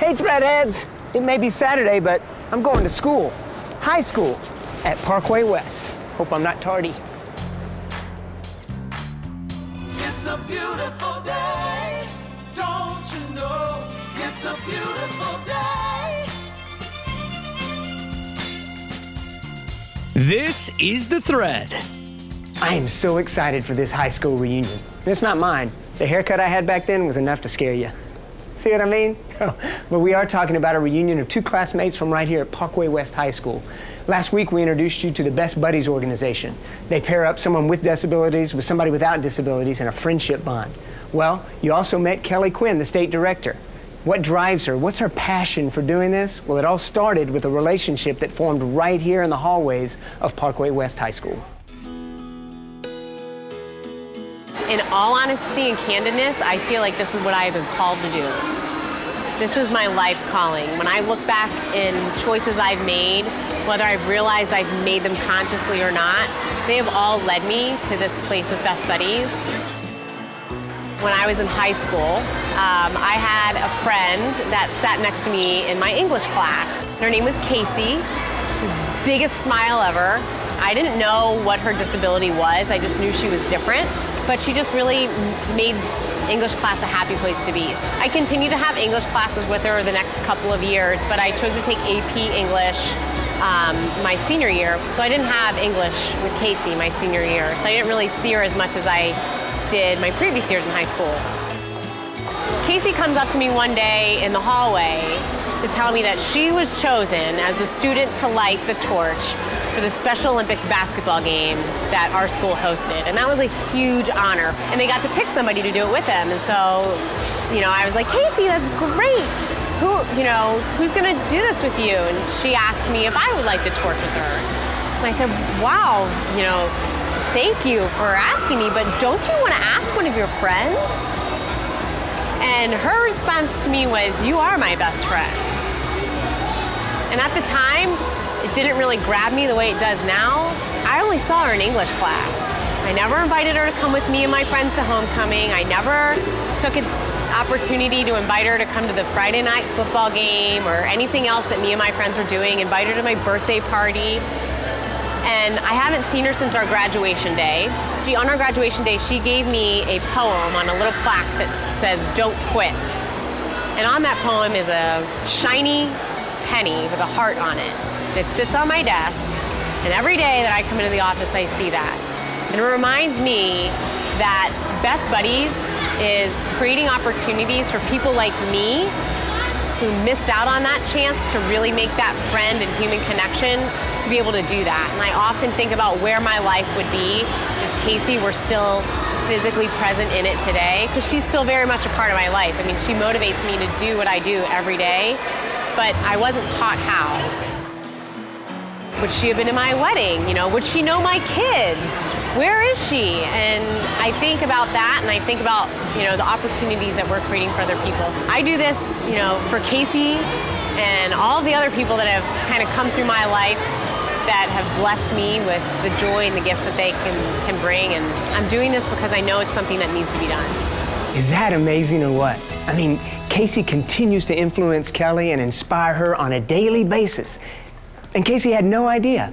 Hey, Threadheads. It may be Saturday, but I'm going to school. High school at Parkway West. Hope I'm not tardy. It's a beautiful day. Don't you know? It's a beautiful day. This is The Thread. I am so excited for this high school reunion. It's not mine. The haircut I had back then was enough to scare you. See what I mean? But we are talking about a reunion of two classmates from right here at Parkway West High School. Last week, we introduced you to the Best Buddies organization. They pair up someone with disabilities with somebody without disabilities in a friendship bond. Well, you also met Kelly Quinn, the state director. What drives her? What's her passion for doing this? Well, it all started with a relationship that formed right here in the hallways of Parkway West High School. In all honesty and candidness, I feel like this is what I have been called to do. This is my life's calling. When I look back in choices I've made, whether I've realized I've made them consciously or not, they have all led me to this place with Best Buddies. When I was in high school, I had a friend that sat next to me in my English class. Her name was Casey. She was the biggest smile ever. I didn't know what her disability was. I just knew she was different. But she just really made English class a happy place to be. I continued to have English classes with her the next couple of years, but I chose to take AP English my senior year, so I didn't have English with Casey my senior year, so I didn't really see her as much as I did my previous years in high school. Casey comes up to me one day in the hallway to tell me that she was chosen as the student to light the torch for the Special Olympics basketball game that our school hosted. And that was a huge honor. And they got to pick somebody to do it with them. And so, I was like, Casey, that's great. Who's gonna do this with you? And she asked me if I would light the torch with her. And I said, wow, thank you for asking me, but don't you wanna ask one of your friends? And her response to me was, you are my best friend. And at the time, it didn't really grab me the way it does now. I only saw her in English class. I never invited her to come with me and my friends to homecoming. I never took an opportunity to invite her to come to the Friday night football game or anything else that me and my friends were doing, invite her to my birthday party. And I haven't seen her since our graduation day. On our graduation day, she gave me a poem on a little plaque that says, "Don't quit." And on that poem is a shiny penny with a heart on it. It sits on my desk, and every day that I come into the office, I see that. And it reminds me that Best Buddies is creating opportunities for people like me who missed out on that chance to really make that friend and human connection to be able to do that. And I often think about where my life would be if Casey were still physically present in it today, because she's still very much a part of my life. I mean, she motivates me to do what I do every day, but I wasn't taught how. Would she have been to my wedding? Would she know my kids? Where is she? And I think about that, and I think about, the opportunities that we're creating for other people. I do this, for Casey and all the other people that have kind of come through my life that have blessed me with the joy and the gifts that they can bring. And I'm doing this because I know it's something that needs to be done. Is that amazing or what? I mean, Casey continues to influence Kelly and inspire her on a daily basis. And Casey had no idea.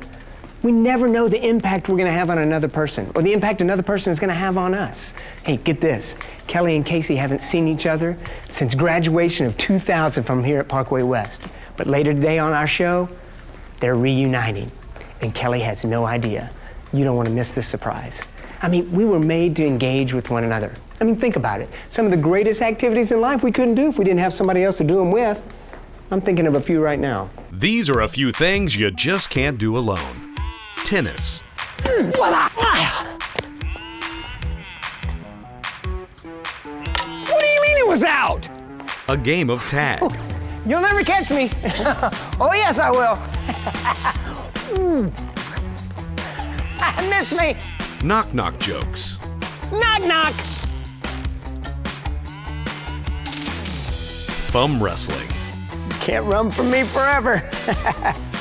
We never know the impact we're gonna have on another person or the impact another person is gonna have on us. Hey, get this. Kelly and Casey haven't seen each other since graduation of 2000 from here at Parkway West. But later today on our show, they're reuniting. And Kelly has no idea. You don't wanna miss this surprise. I mean, we were made to engage with one another. I mean, think about it. Some of the greatest activities in life we couldn't do if we didn't have somebody else to do them with. I'm thinking of a few right now. These are a few things you just can't do alone. Tennis. What do you mean it was out? A game of tag. You'll never catch me. Oh, yes, I will. Miss me. Knock-knock jokes. Knock, knock. Thumb wrestling. Can't run from me forever.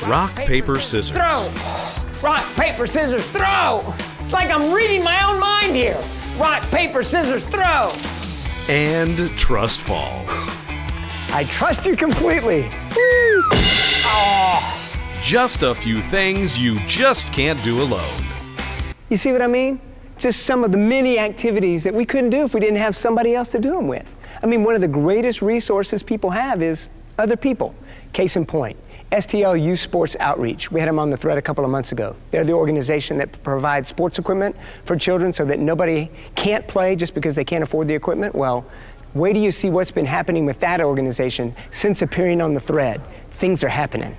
Rock, paper, scissors. Throw. Rock, paper, scissors, throw. It's like I'm reading my own mind here. Rock, paper, scissors, throw. And trust falls. I I trust you completely. Woo! Oh. Just a few things you just can't do alone. You see what I mean? Just some of the many activities that we couldn't do if we didn't have somebody else to do them with. I mean, one of the greatest resources people have is other people. Case in point, STL Youth Sports Outreach. We had them on the thread a couple of months ago. They're the organization that provides sports equipment for children so that nobody can't play just because they can't afford the equipment. Well, wait till you see what's been happening with that organization since appearing on the thread. Things are happening.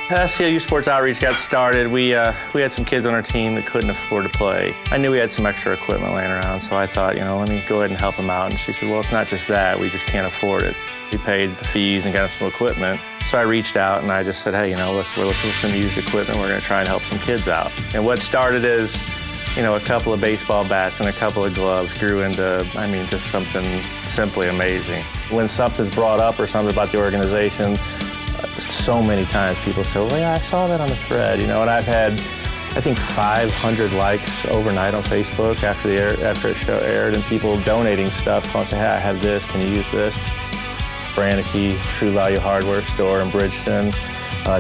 STL Youth Sports Outreach got started. We had some kids on our team that couldn't afford to play. I knew we had some extra equipment laying around, so I thought, let me go ahead and help them out. And she said, well, it's not just that, we just can't afford it. We paid the fees and got them some equipment. So I reached out and I just said, hey, look, we're looking for some used equipment. We're going to try and help some kids out. And what started as, a couple of baseball bats and a couple of gloves grew into, just something simply amazing. When something's brought up or something about the organization, so many times people say, well, yeah, I saw that on the thread, and I've had, I think, 500 likes overnight on Facebook after the show aired, and people donating stuff, calling saying, hey, I have this, can you use this? Brannicky, True Value Hardware Store in Bridgeton,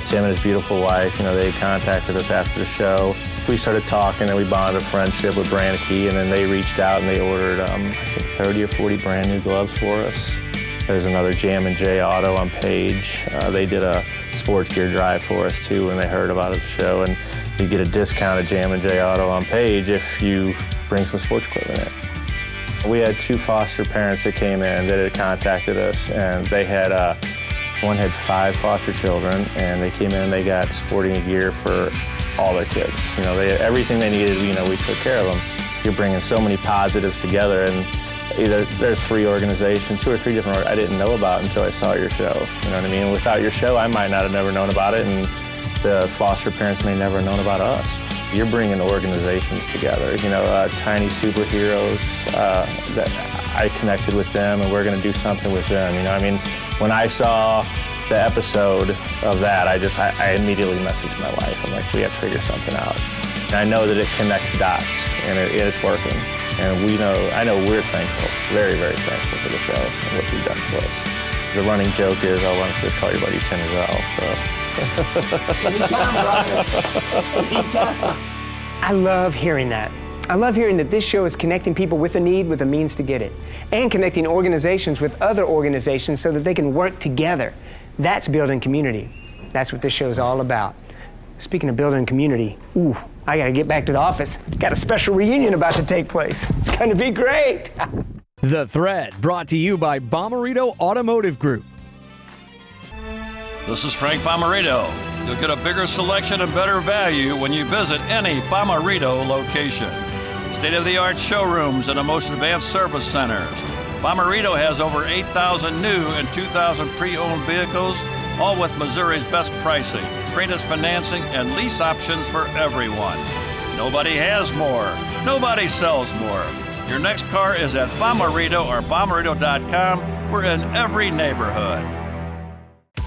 Tim and his beautiful wife, they contacted us after the show. We started talking and we bonded a friendship with Brannicky, and then they reached out and they ordered, I think, 30 or 40 brand new gloves for us. There's another Jam & J Auto on Page. They did a sports gear drive for us too when they heard about the show, and you get a discount at Jam & J Auto on Page if you bring some sports equipment in. We had 2 foster parents that came in that had contacted us, and they had, one had 5 foster children, and they came in and they got sporting gear for all their kids. They had everything they needed, we took care of them. You're bringing so many positives together, and there's 3 organizations, 2 or 3 different I didn't know about until I saw your show. You know what I mean? Without your show, I might not have never known about it, and the foster parents may never have known about us. You're bringing organizations together, Tiny Superheroes, that I connected with them, and we're going to do something with them. When I saw the episode of that, I immediately messaged my wife. I'm like, we have to figure something out. And I know that it connects dots, and it's working. And I know we're thankful, very, very thankful for the show and what you've done for us. The running joke is, why don't you just call your buddy Tim as well, I love hearing that. I love hearing that this show is connecting people with a need with a means to get it, and connecting organizations with other organizations so that they can work together. That's building community. That's what this show is all about. Speaking of building community, I gotta get back to the office. Got a special reunion about to take place. It's gonna be great. The Thread, brought to you by Bomarito Automotive Group. This is Frank Bomarito. You'll get a bigger selection and better value when you visit any Bomarito location. State-of-the-art showrooms and the most advanced service centers. Bomarito has over 8,000 new and 2,000 pre-owned vehicles, all with Missouri's best pricing, greatest financing, and lease options for everyone. Nobody has more. Nobody sells more. Your next car is at Bomarito or Bomarito.com. We're in every neighborhood.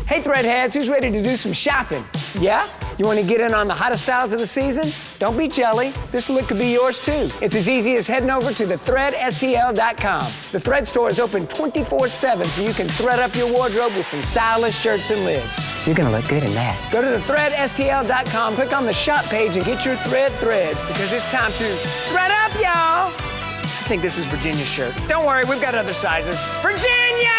Hey Threadheads, who's ready to do some shopping? Yeah? You want to get in on the hottest styles of the season? Don't be jelly. This look could be yours too. It's as easy as heading over to thethreadstl.com. The Thread store is open 24/7, so you can thread up your wardrobe with some stylish shirts and lids. You're gonna look good in that. Go to thethreadstl.com, click on the shop page, and get your Thread threads, because it's time to thread up, y'all. I think this is Virginia's shirt. Don't worry, we've got other sizes. Virginia!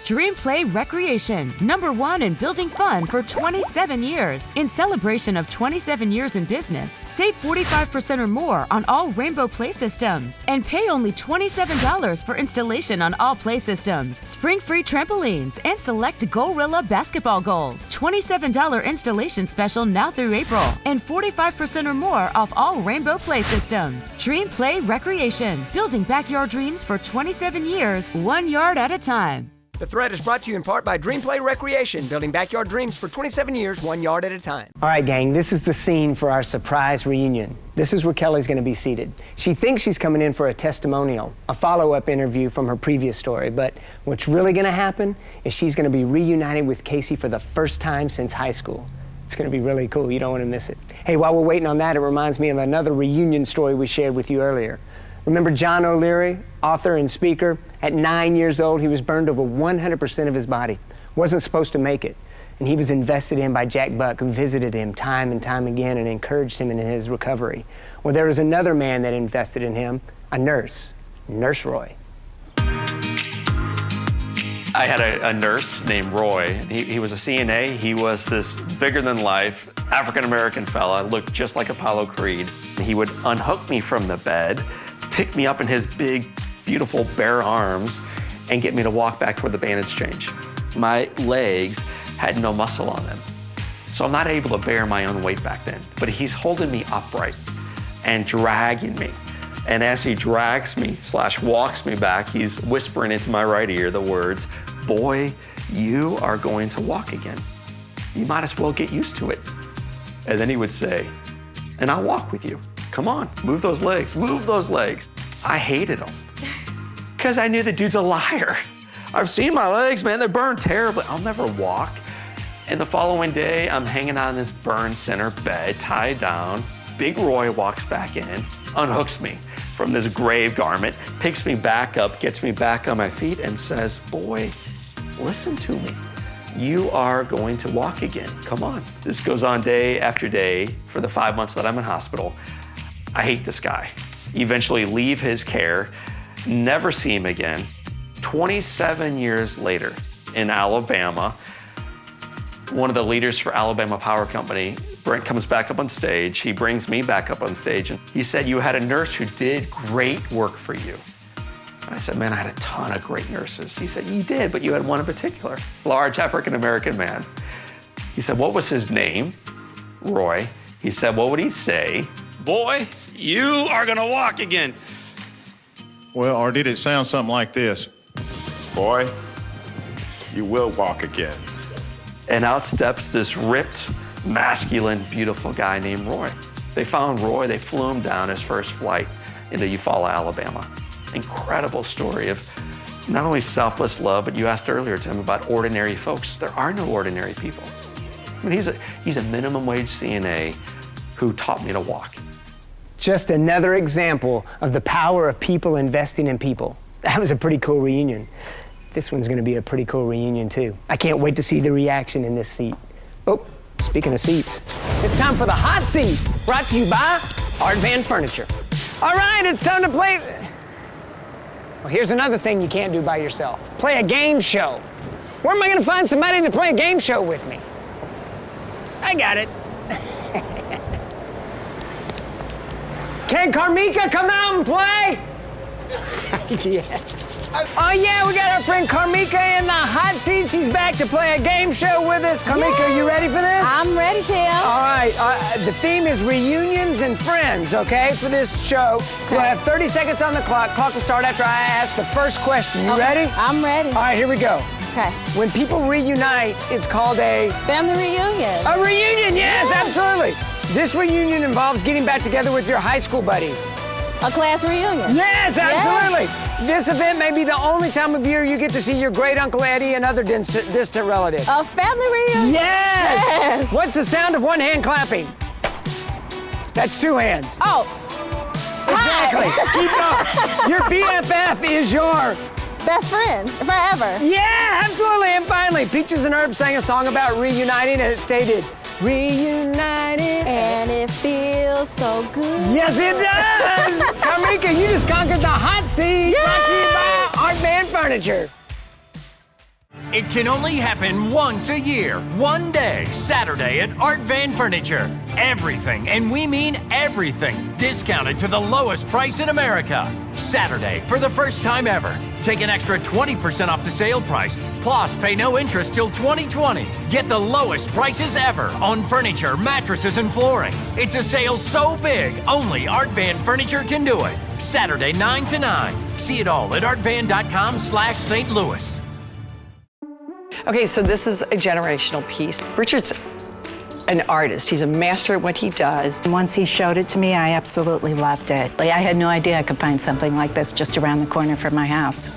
Dream Play Recreation, #1 in building fun for 27 years. In celebration of 27 years in business, save 45% or more on all Rainbow Play systems and pay only $27 for installation on all play systems. Spring-free trampolines and select Gorilla basketball goals. $27 installation special now through April and 45% or more off all Rainbow Play systems. Dream Play Recreation, building backyard dreams for 27 years, 1 yard at a time. The Thread is brought to you in part by Dream Play Recreation, building backyard dreams for 27 years, 1 yard at a time. All right, gang, this is the scene for our surprise reunion. This is where Kelly's going to be seated. She thinks she's coming in for a testimonial, a follow-up interview from her previous story, but what's really going to happen is she's going to be reunited with Casey for the first time since high school. It's going to be really cool. You don't want to miss it. Hey, while we're waiting on that, it reminds me of another reunion story we shared with you earlier. Remember John O'Leary, author and speaker. At 9 years old, he was burned over 100% of his body. Wasn't supposed to make it. And he was invested in by Jack Buck, who visited him time and time again and encouraged him in his recovery. Well, there was another man that invested in him, a nurse, Nurse Roy. I had a nurse named Roy. He was a CNA. He was this bigger-than-life African-American fella, looked just like Apollo Creed. He would unhook me from the bed, pick me up in his big, beautiful bare arms, and get me to walk back toward the bandage change. My legs had no muscle on them, so I'm not able to bear my own weight back then. But he's holding me upright and dragging me. And as he drags me / walks me back, he's whispering into my right ear the words, "Boy, you are going to walk again. You might as well get used to it." And then he would say, "And I'll walk with you. Come on, move those legs, move those legs." I hated him because I knew the dude's a liar. I've seen my legs, man, they're burned terribly. I'll never walk. And the following day, I'm hanging out in this burn center bed, tied down. Big Roy walks back in, unhooks me from this grave garment, picks me back up, gets me back on my feet, and says, "Boy, listen to me. You are going to walk again. Come on." This goes on day after day for the 5 months that I'm in hospital. I hate this guy. Eventually leave his care, never see him again. 27 years later in Alabama, one of the leaders for Alabama Power Company, Brent, comes back up on stage. He brings me back up on stage, and he said, "You had a nurse who did great work for you." And I said, "Man, I had a ton of great nurses." He said, "You did, but you had one in particular, large African-American man." He said, "What was his name?" "Roy." He said, "What would he say?" "Boy, you are gonna walk again." Well, or did it sound something like this? "Boy, you will walk again." And out steps this ripped, masculine, beautiful guy named Roy. They found Roy, they flew him down his first flight into Eufaula, Alabama. Incredible story of not only selfless love, but you asked earlier, Tim, about ordinary folks. There are no ordinary people. I mean, he's a minimum wage CNA who taught me to walk. Just another example of the power of people investing in people. That was a pretty cool reunion. This one's gonna be a pretty cool reunion too. I can't wait to see the reaction in this seat. Oh, speaking of seats, it's time for the hot seat, brought to you by Art Van Furniture. All right, it's time to play. Well, here's another thing you can't do by yourself. Play a game show. Where am I gonna find somebody to play a game show with me? I got it. Can Carmika come out and play? Yes. Oh yeah, we got our friend Carmika in the hot seat. She's back to play a game show with us. Carmika, are you ready for this? I'm ready, Tim. All right, the theme is reunions and friends, okay, for this show. Okay. We'll have 30 seconds on the clock. Clock will start after I ask the first question. You ready? I'm ready. All right, here we go. Okay. When people reunite, it's called a... Family reunion. A reunion, yes, absolutely. This reunion involves getting back together with your high school buddies. A class reunion. Yes, absolutely. This event may be the only time of year you get to see your great Uncle Eddie and other distant relatives. A family reunion. Yes. What's the sound of one hand clapping? That's two hands. Oh. Exactly. Keep up. Your BFF is your... best friend forever. Yeah, absolutely. And finally, Peaches and Herb sang a song about reuniting, and it stated, "Reunited." And it feels so good. Yes, it does. Carmika, you just conquered the hot seat. Yay! Brought to you by Art Van Furniture. It can only happen once a year, one day, Saturday at Art Van Furniture. Everything, and we mean everything, discounted to the lowest price in America. Saturday, for the first time ever. Take an extra 20% off the sale price, plus pay no interest till 2020. Get the lowest prices ever on furniture, mattresses, and flooring. It's a sale so big, only Art Van Furniture can do it. Saturday, 9 to 9. See it all at artvan.com/St. Louis. Okay, so this is a generational piece. Richard's an artist. He's a master at what he does. Once he showed it to me, I absolutely loved it. I had no idea I could find something like this just around the corner from my house.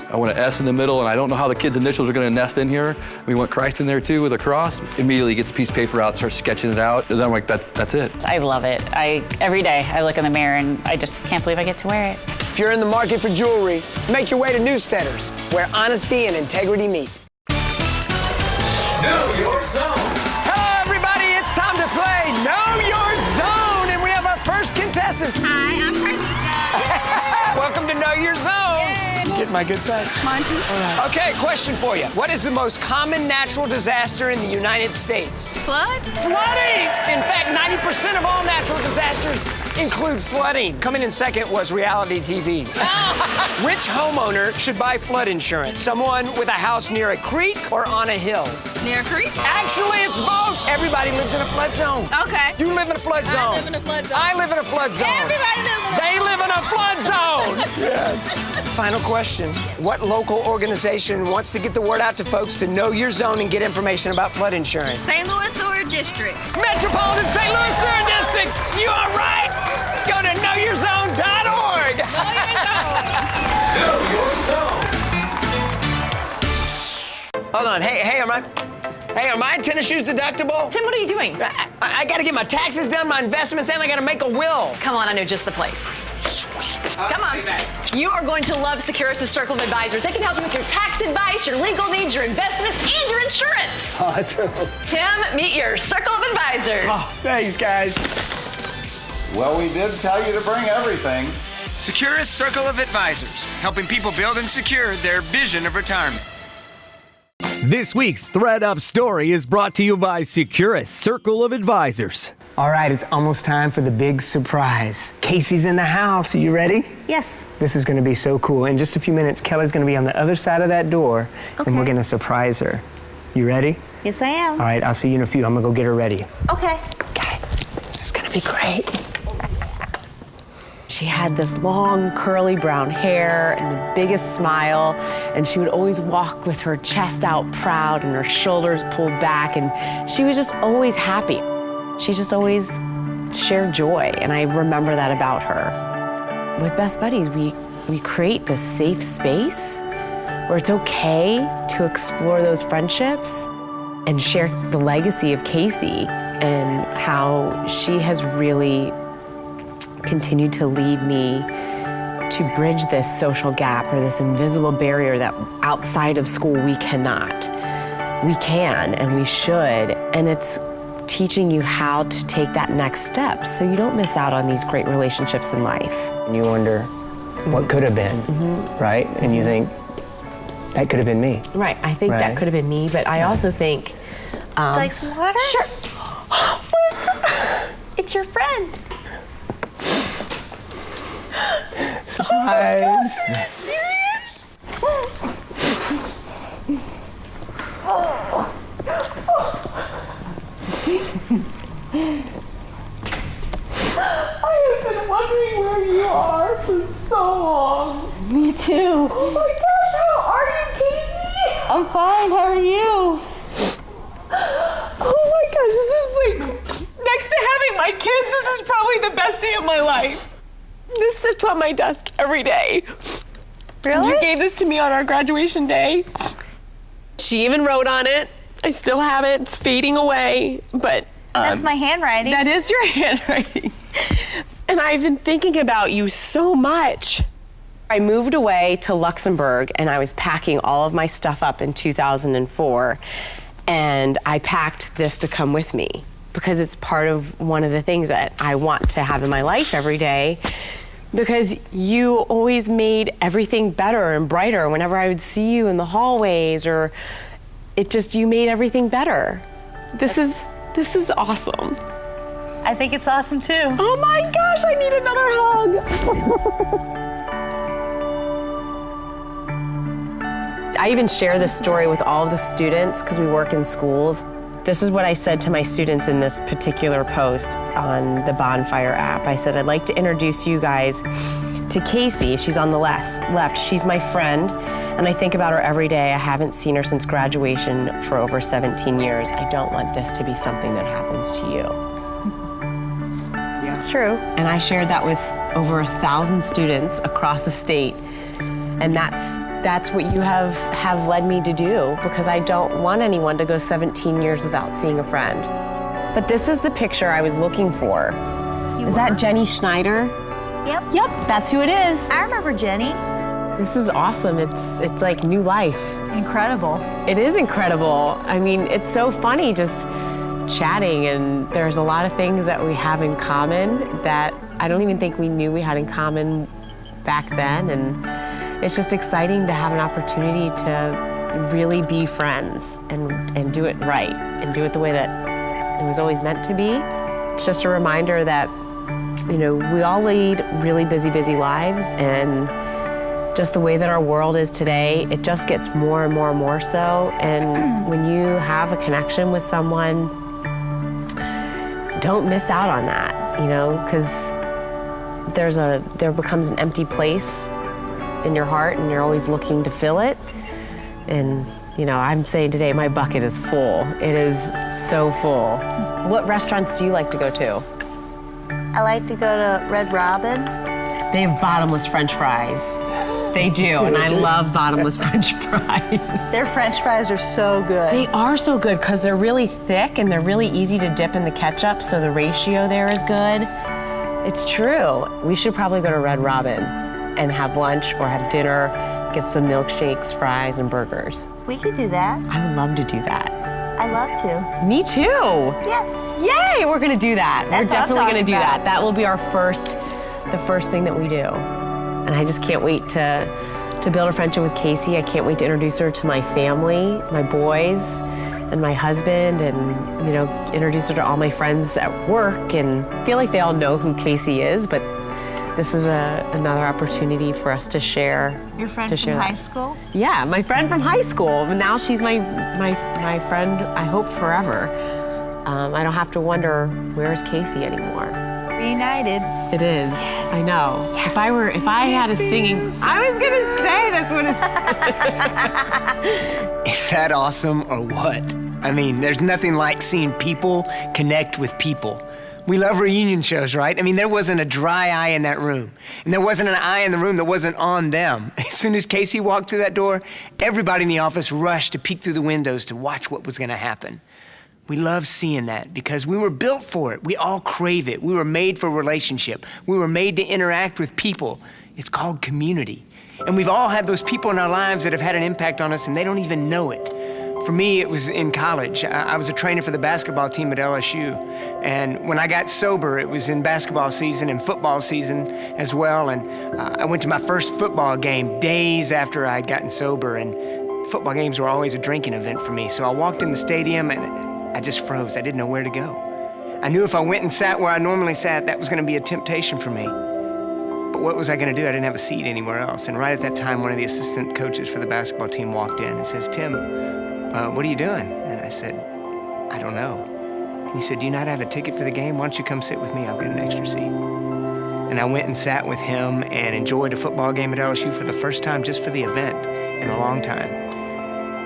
I want an S in the middle, and I don't know how the kids' initials are going to nest in here. We want Christ in there too with a cross. Immediately gets a piece of paper out, starts sketching it out, and then I'm like, that's it. I love it. Every day I look in the mirror and I just can't believe I get to wear it. If you're in the market for jewelry, make your way to Newsteaders, where honesty and integrity meet. Know your zone. Hello, everybody. It's time to play Know Your Zone, and we have our first contestant. Hi, I'm Carnita. Welcome to Know Your Zone. Get my good side. Monty. All right. Okay, question for you. What is the most common natural disaster in the United States? Flood? Flooding! In fact, 90% of all natural disasters include flooding. Coming in second was reality TV. Oh. Which homeowner should buy flood insurance? Someone with a house near a creek or on a hill? Near a creek? Actually, it's both. Everybody lives in a flood zone. Okay. You live in a flood zone. I live in a flood zone. I live in a flood zone. Everybody lives in a They live in a flood zone. Yes. Final question. What local organization wants to get the word out to folks to know your zone and get information about flood insurance? St. Louis Sewer District. Metropolitan St. Louis Sewer District. You are right. Go to knowyourzone.org. Know your zone. Hold on. Hey, are my tennis shoes deductible? Tim, what are you doing? I got to get my taxes done, my investments, and I got to make a will. Come on, I know just the place. Come on. You are going to love Securus' Circle of Advisors. They can help you with your tax advice, your legal needs, your investments, and your insurance. Awesome. Tim, meet your Circle of Advisors. Oh, thanks, guys. Well, we did tell you to bring everything. Securus Circle of Advisors, helping people build and secure their vision of retirement. This week's Thread Up story is brought to you by Securus Circle of Advisors. All right, it's almost time for the big surprise. Casey's in the house. Are you ready? Yes. This is going to be so cool. In just a few minutes, Kelly's going to be on the other side of that door, Okay. and we're going to surprise her. You ready? Yes, I am. All right, I'll see you in a few. I'm going to go get her ready. Okay. This is going to be great. She had this long, curly brown hair and the biggest smile, and she would always walk with her chest out proud and her shoulders pulled back, and she was just always happy. She just always shared joy, and I remember that about her. With Best Buddies, we create this safe space where it's okay to explore those friendships and share the legacy of Casey and how she has really continued to lead me to bridge this social gap or this invisible barrier that outside of school we cannot. We can and we should, and it's teaching you how to take that next step so you don't miss out on these great relationships in life. And you wonder what could have been, right? And you think, that could have been me. Right, I think that could have been me, but I also think... Would you like some water? Sure. It's your friend. Surprise. Are you serious? I have been wondering where you are for so long. Me too. Oh my gosh, how are you, Casey? I'm fine. How are you? Oh my gosh, this is like, next to having my kids, this is probably the best day of my life. This sits on my desk every day. Really? You gave this to me on our graduation day. She even wrote on it. I still have it. It's fading away, but... That's my handwriting. That is your handwriting. And I've been thinking about you so much. I moved away to Luxembourg and I was packing all of my stuff up in 2004, and I packed this to come with me because it's part of one of the things that I want to have in my life every day, because you always made everything better and brighter whenever I would see you in the hallways, or you made everything better. This is awesome. I think it's awesome too. Oh my gosh, I need another hug. I even share this story with all of the students because we work in schools. This is what I said to my students in this particular post on the Bonfire app. I said, I'd like to introduce you guys To Casey, she's on the left. She's my friend, and I think about her every day. I haven't seen her since graduation for over 17 years. I don't want this to be something that happens to you. It's true. And I shared that with over 1,000 students across the state. And that's what you have led me to do, because I don't want anyone to go 17 years without seeing a friend. But this is the picture I was looking for. Is that Jenny Schneider? Yep. Yep, that's who it is. I remember Jenny. This is awesome. It's like new life. Incredible. It is incredible. I mean, it's so funny just chatting, and there's a lot of things that we have in common that I don't even think we knew we had in common back then. And it's just exciting to have an opportunity to really be friends and do it right and do it the way that it was always meant to be. It's just a reminder that, you know, we all lead really busy lives, and just the way that our world is today, it just gets more and more so. And when you have a connection with someone, don't miss out on that, you know, because there becomes an empty place in your heart, and you're always looking to fill it. And, you know, I'm saying today my bucket is full. It is so full. What restaurants do you like to go to? I like to go to Red Robin. They have bottomless French fries. They do, and I love bottomless French fries. Their French fries are so good. They are so good because they're really thick and they're really easy to dip in the ketchup, so the ratio there is good. It's true. We should probably go to Red Robin and have lunch or have dinner, get some milkshakes, fries, and burgers. We could do that. I would love to do that. I love to. Me too. Yes. Yay, we're gonna do that. That's we're definitely what I'm gonna do talking that. about. That will be the first thing that we do. And I just can't wait to build a friendship with Casey. I can't wait to introduce her to my family, my boys, and my husband, and, you know, introduce her to all my friends at work. And I feel like they all know who Casey is, but this is another opportunity for us to share. Your friend to from share high that. school? Yeah, my friend from high school. Now she's my friend, I hope, forever. I don't have to wonder, where's Casey anymore? Reunited. It is. Yes. I know. Yes. If I had a singing, I was gonna say that's what it's. Is that awesome or what? I mean, there's nothing like seeing people connect with people. We love reunion shows, right? I mean, there wasn't a dry eye in that room. And there wasn't an eye in the room that wasn't on them. As soon as Casey walked through that door, everybody in the office rushed to peek through the windows to watch what was gonna happen. We love seeing that because we were built for it. We all crave it. We were made for relationship. We were made to interact with people. It's called community. And we've all had those people in our lives that have had an impact on us and they don't even know it. For me, it was in college. I was a trainer for the basketball team at LSU. And when I got sober, it was in basketball season and football season as well. And I went to my first football game days after I'd gotten sober. And football games were always a drinking event for me. So I walked in the stadium and I just froze. I didn't know where to go. I knew if I went and sat where I normally sat, that was gonna be a temptation for me. But what was I gonna do? I didn't have a seat anywhere else. And right at that time, one of the assistant coaches for the basketball team walked in and says, "Tim, what are you doing?" And I said, "I don't know." And he said, "Do you not have a ticket for the game? Why don't you come sit with me? I've got an extra seat." And I went and sat with him and enjoyed a football game at LSU for the first time, just for the event, in a long time.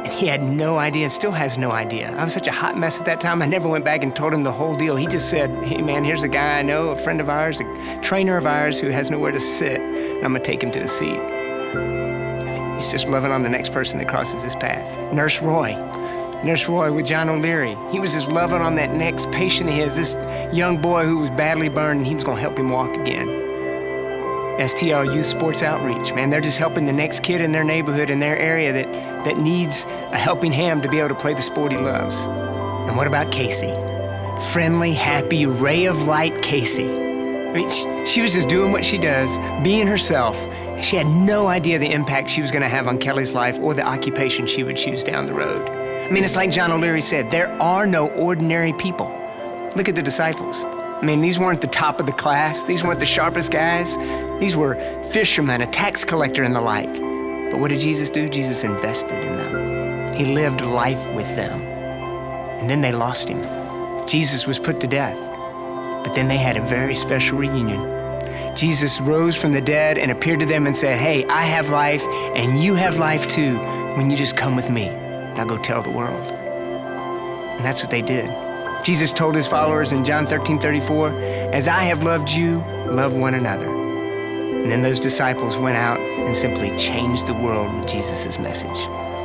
He had no idea, still has no idea. I was such a hot mess at that time, I never went back and told him the whole deal. He just said, "Hey man, here's a guy I know, a friend of ours, a trainer of ours who has nowhere to sit, and I'm gonna take him to the seat." He's just loving on the next person that crosses his path. Nurse Roy with John O'Leary. He was just loving on that next patient of his, this young boy who was badly burned, and he was gonna help him walk again. STL Youth Sports Outreach, man, they're just helping the next kid in their neighborhood, in their area that needs a helping hand to be able to play the sport he loves. And what about Casey? Friendly, happy, ray of light Casey. I mean, she was just doing what she does, being herself. She had no idea the impact she was gonna have on Kelly's life or the occupation she would choose down the road. I mean, it's like John O'Leary said, there are no ordinary people. Look at the disciples. I mean, these weren't the top of the class. These weren't the sharpest guys. These were fishermen, a tax collector, and the like. But what did Jesus do? Jesus invested in them. He lived life with them. And then they lost him. Jesus was put to death. But then they had a very special reunion. Jesus rose from the dead and appeared to them and said, hey, I have life and you have life too when you just come with me. Now go tell the world. And that's what they did. Jesus told his followers in John 13:34, as I have loved you, love one another. And then those disciples went out and simply changed the world with Jesus' message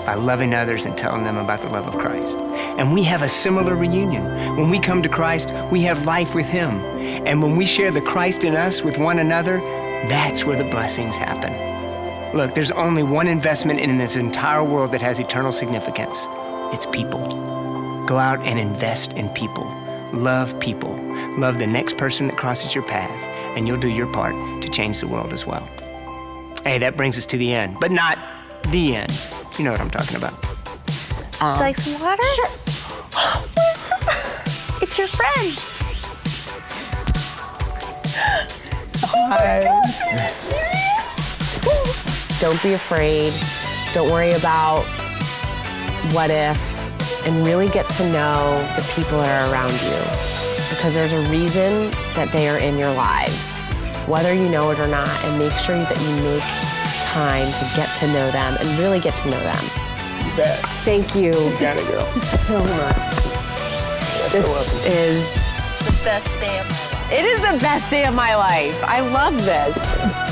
by loving others and telling them about the love of Christ. And we have a similar reunion. When we come to Christ, we have life with him. And when we share the Christ in us with one another, that's where the blessings happen. Look, there's only one investment in this entire world that has eternal significance. It's people. Go out and invest in people. Love people. Love the next person that crosses your path, and you'll do your part to change the world as well. Hey, that brings us to the end, but not the end. You know what I'm talking about. Like some water? Sure. It's your friend. Don't be afraid. Don't worry about what if, and really get to know the people that are around you, because there's a reason that they are in your lives, whether you know it or not, and make sure that you make time to get to know them and really get to know them. You bet. Thank you. You got it, girl. So much. This is The best day of my life. It is the best day of my life. I love this.